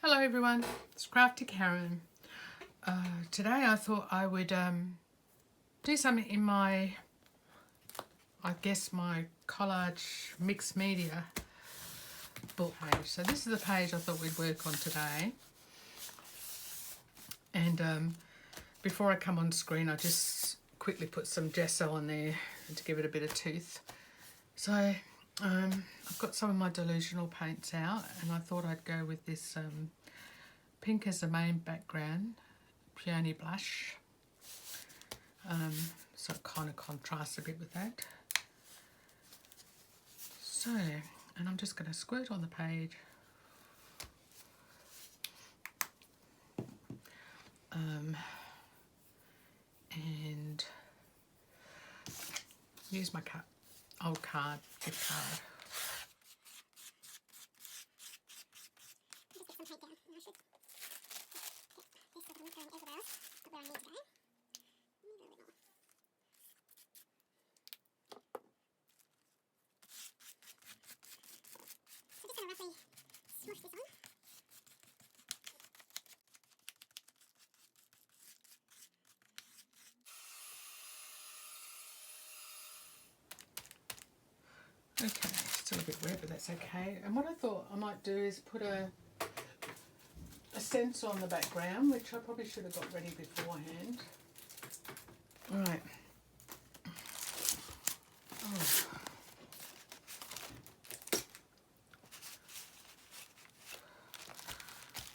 Hello everyone, it's Crafty Karen. Today I thought I would do something in my, my collage mixed media book page. So this is the page I thought we'd work on today. And before I come on screen, I just quickly put some gesso on there to give it a bit of tooth. So I've got some of my delusional paints out, and I thought I'd go with this pink as the main background, peony blush. So it kind of contrasts a bit with that. So, and I'm just going to squirt on the page. And use my old card, gift card. Okay, still a bit wet, but that's okay. And what I thought I might do is put a stencil on the background, which I probably should have got ready beforehand. All right. Oh.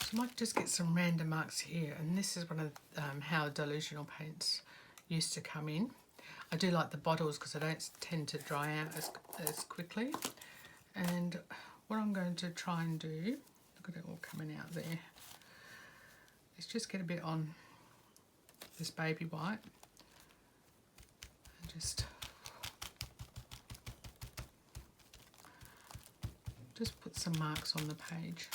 So I might just get some random marks here, and this is one of how delusional paints used to come in. I do like the bottles because they don't tend to dry out as quickly. And what I'm going to try and do, look at it all coming out there, is just get a bit on this baby white and just put some marks on the page.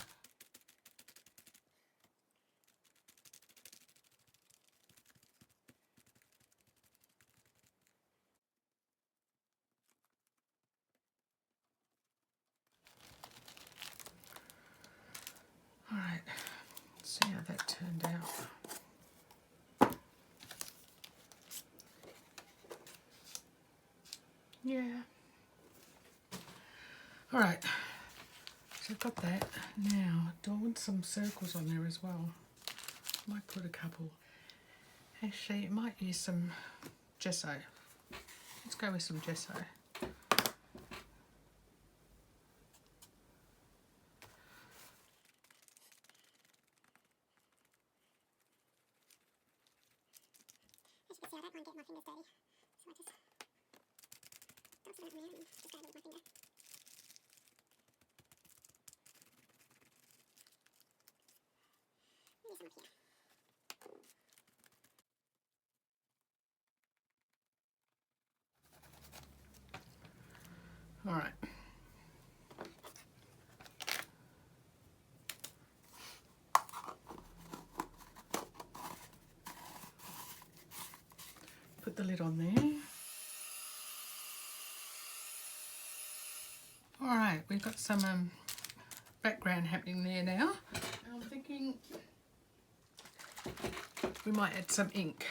All right, let's see how that turned out. Yeah. All right, so I've got that. Now, do I want some circles on there as well? I might put a couple. Actually, it might use some gesso. Let's go with some gesso. As you can see, I don't mind getting my fingers dirty, so I just dump some on there and just go with my finger. Maybe some up here. All right. Put the lid on there. All right, we've got some background happening there now. I'm thinking we might add some ink.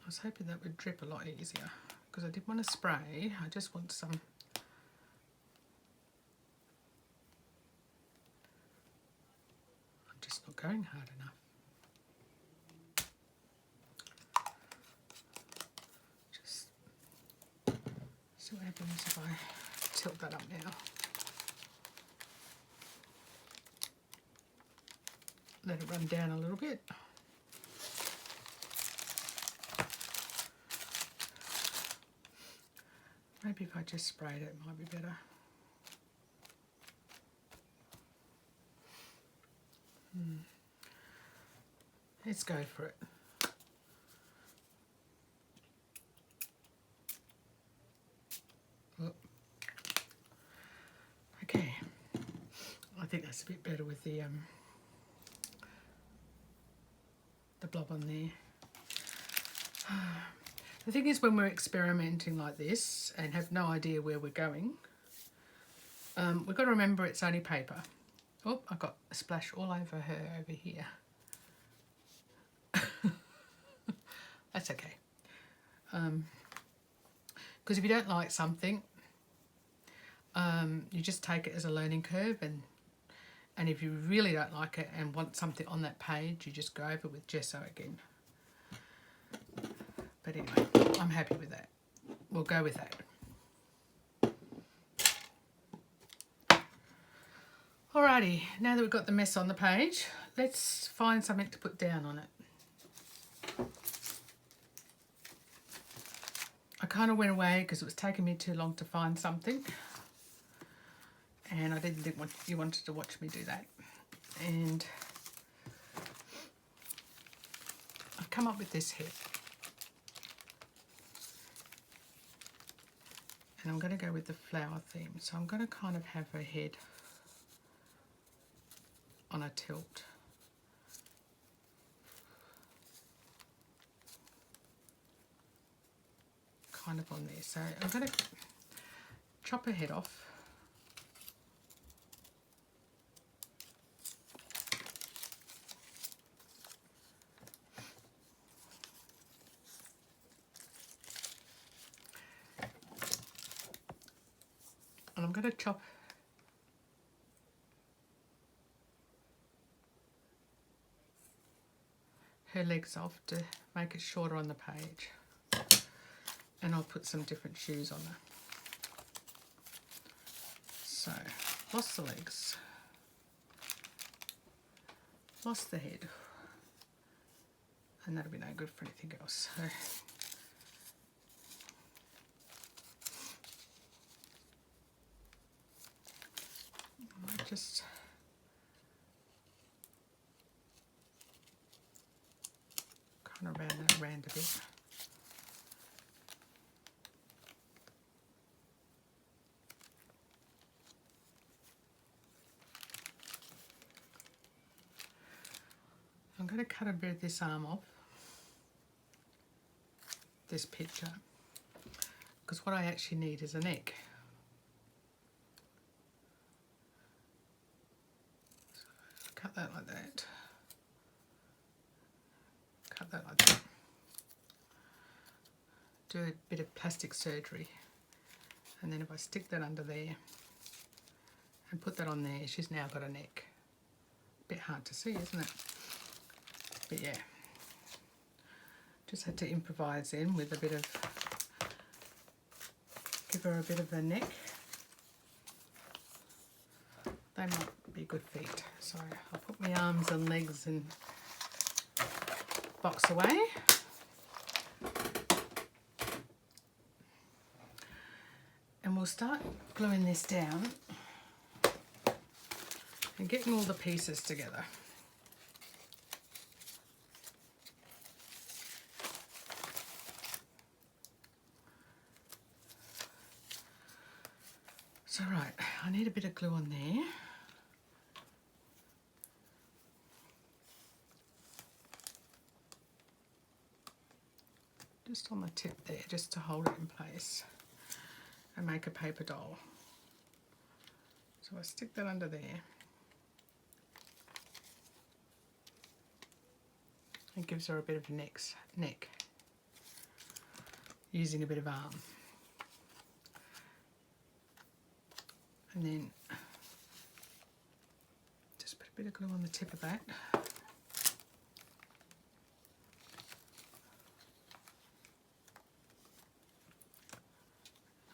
I was hoping that would drip a lot easier because I did want to spray. I just want some. I'm just not going hard enough. Just see what happens if I tilt that up now. Let it run down a little bit. Maybe if I just sprayed it, it might be better. Let's go for it. Oh. Okay, I think that's a bit better with the blob on there. The thing is, when we're experimenting like this and have no idea where we're going, we've got to remember it's only paper. Oh, I got a splash all over her over here. That's okay. Because if you don't like something, you just take it as a learning curve, and if you really don't like it and want something on that page, you just go over with gesso again. But anyway, I'm happy with that. We'll go with that. Alrighty, now that we've got the mess on the page, let's find something to put down on it. I kind of went away because it was taking me too long to find something, and I didn't think you wanted to watch me do that. And I've come up with this head, and I'm going to go with the flower theme. So I'm going to kind of have her head on a tilt. Kind of on there. So I'm going to chop her head off. And I'm going to chop her legs off to make it shorter on the page. And I'll put some different shoes on her. So, lost the legs, lost the head, and that'll be no good for anything else. So, I just kind of round that around a bit. I'm going to cut a bit of this arm off, this picture, because what I actually need is a neck. So cut that like that. Cut that like that. Do a bit of plastic surgery, and then if I stick that under there and put that on there, she's now got a neck. A bit hard to see, isn't it? But yeah, just had to improvise in with a bit of, give her a bit of a neck. They might be good feet. So I'll put my arms and legs and box away. And we'll start gluing this down and getting all the pieces together. So right, I need a bit of glue on there. Just on the tip there, just to hold it in place and make a paper doll. So I stick that under there. It gives her a bit of a neck, using a bit of arm. And then just put a bit of glue on the tip of that. I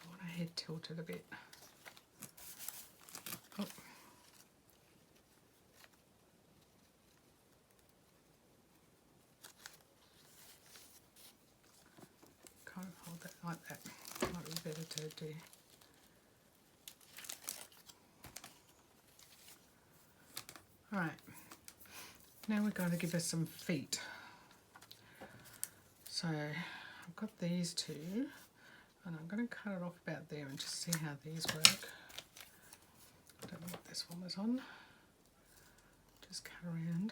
want her head tilted a bit. Oh. Kind of hold that like that. Might be better to do. Alright, now we're going to give her some feet. So I've got these two, and I'm going to cut it off about there and just see how these work. I don't know what this one was on. Just cut around.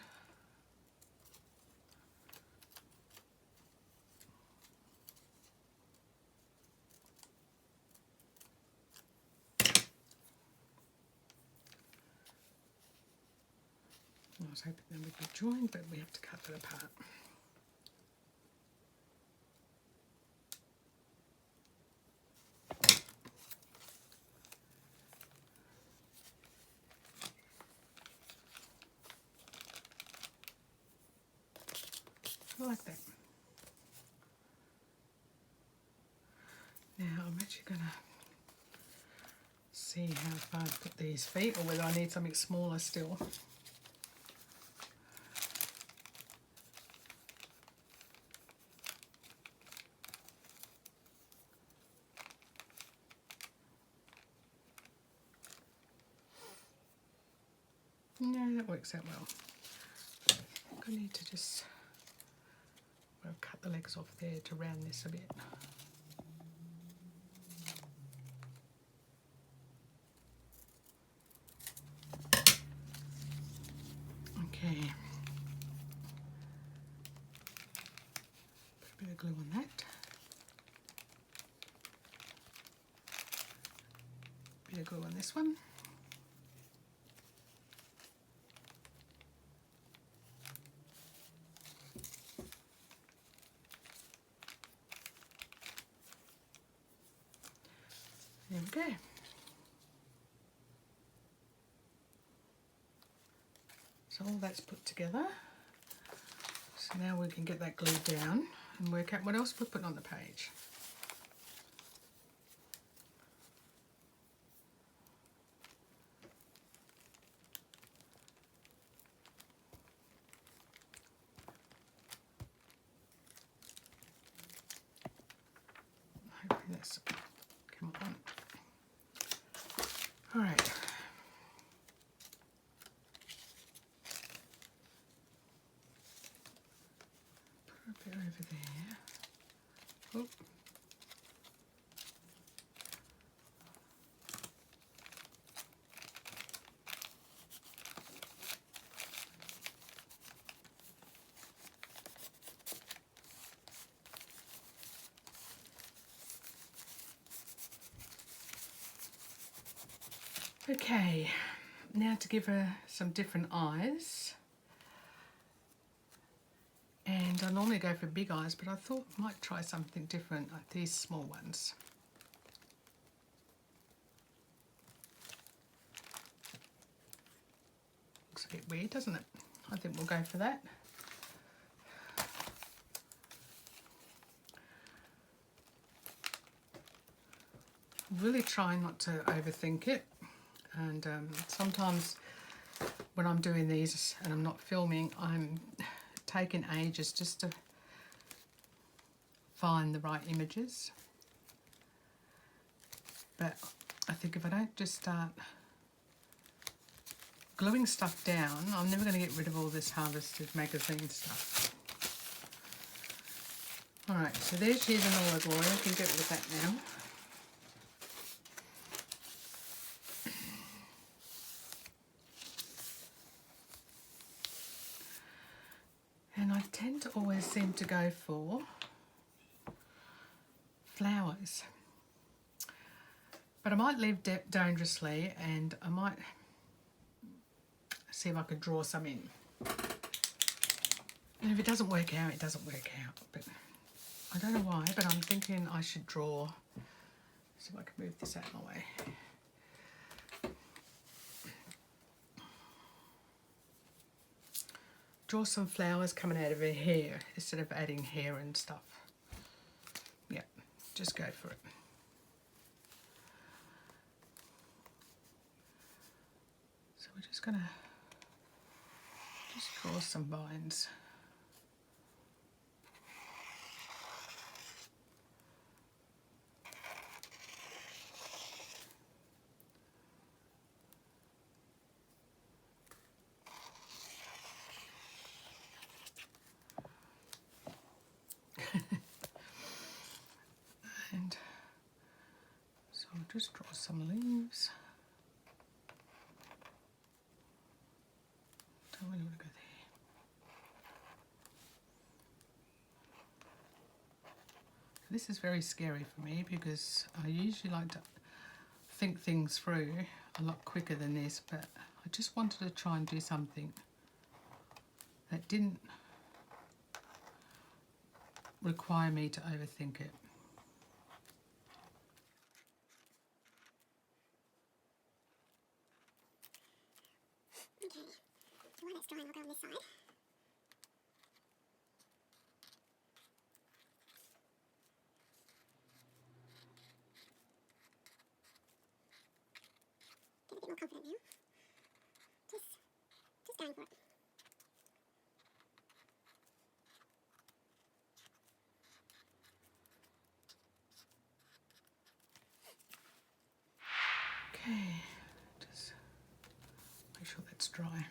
I was hoping they would be joined, but we have to cut that apart. I like that. Now I'm actually going to see how far I put these feet, or whether I need something smaller still. No, that works out well. I think I need to just cut the legs off there to round this a bit. Okay. Put a bit of glue on that. Bit of glue on this one. There we go. So all that's put together. So now we can get that glued down and work out what else we're putting on the page. Hopefully that's come on. All right. Put a bit over there. Oop. Okay, now to give her some different eyes. And I normally go for big eyes, but I thought I might try something different, like these small ones. Looks a bit weird, doesn't it? I think we'll go for that. Really try not to overthink it. And sometimes when I'm doing these and I'm not filming, I'm taking ages just to find the right images. But I think if I don't just start gluing stuff down, I'm never going to get rid of all this harvested magazine stuff. Alright, so there she is in all her glory. I can get rid of that now. And I tend to always seem to go for flowers. But I might leave dangerously, and I might see if I could draw some in. And if it doesn't work out, it doesn't work out. But I don't know why, but I'm thinking I should draw. See if I can move this out of my way. Draw some flowers coming out of her hair instead of adding hair and stuff. Yeah, just go for it. So we're just gonna draw some vines. And so I'll just draw some leaves. Don't really want to go there. This is very scary for me because I usually like to think things through a lot quicker than this, but I just wanted to try and do something It didn't require me to overthink it. Okay, so while it's drying, I'll go on this side. Get a bit more confident now. Just going for it. Okay, just make sure that's dry.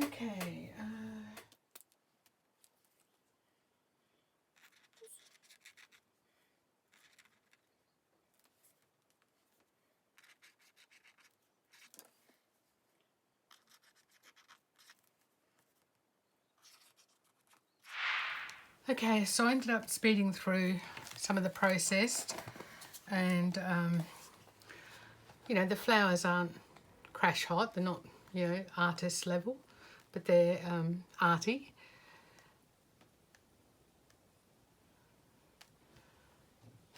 Okay, okay, so I ended up speeding through some of the processed, and you know, the flowers aren't crash hot, they're not, you know, artist level, but they're arty.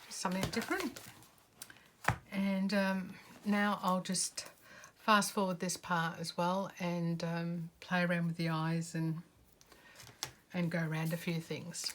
Something different. And now I'll just fast forward this part as well and play around with the eyes and go around a few things.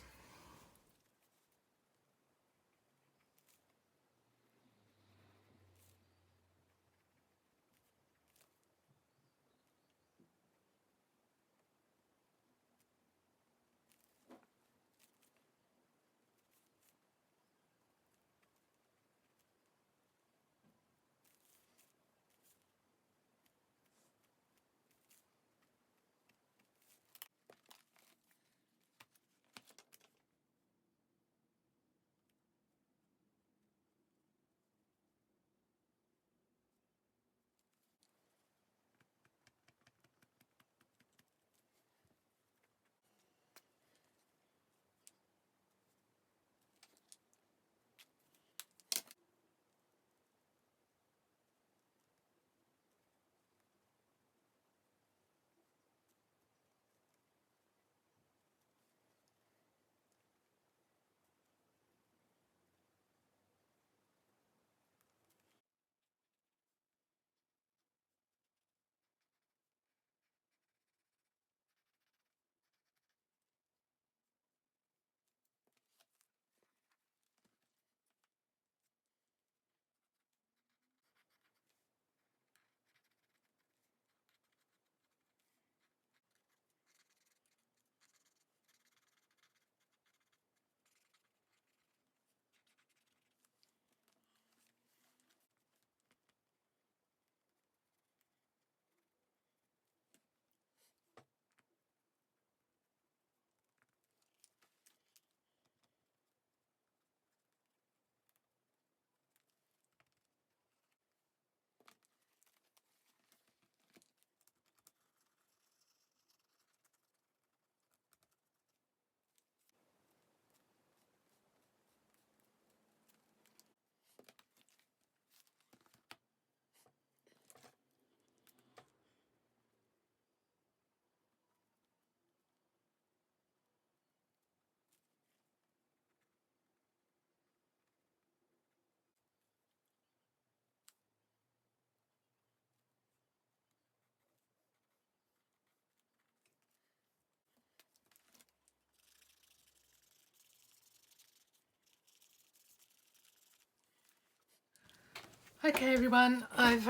Okay everyone, I've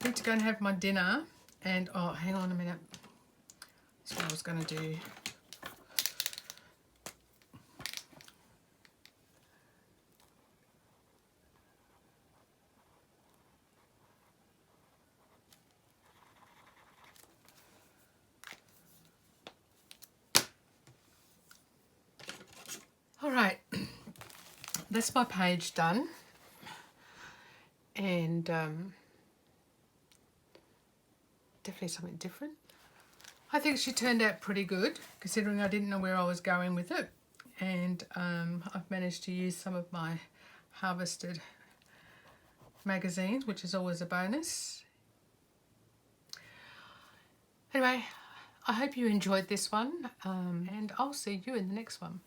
need to go and have my dinner, and oh hang on a minute, that's what I was going to do. that's my page done. And definitely something different. I think she turned out pretty good, considering I didn't know where I was going with it. And I've managed to use some of my harvested magazines, which is always a bonus. Anyway, I hope you enjoyed this one, and I'll see you in the next one.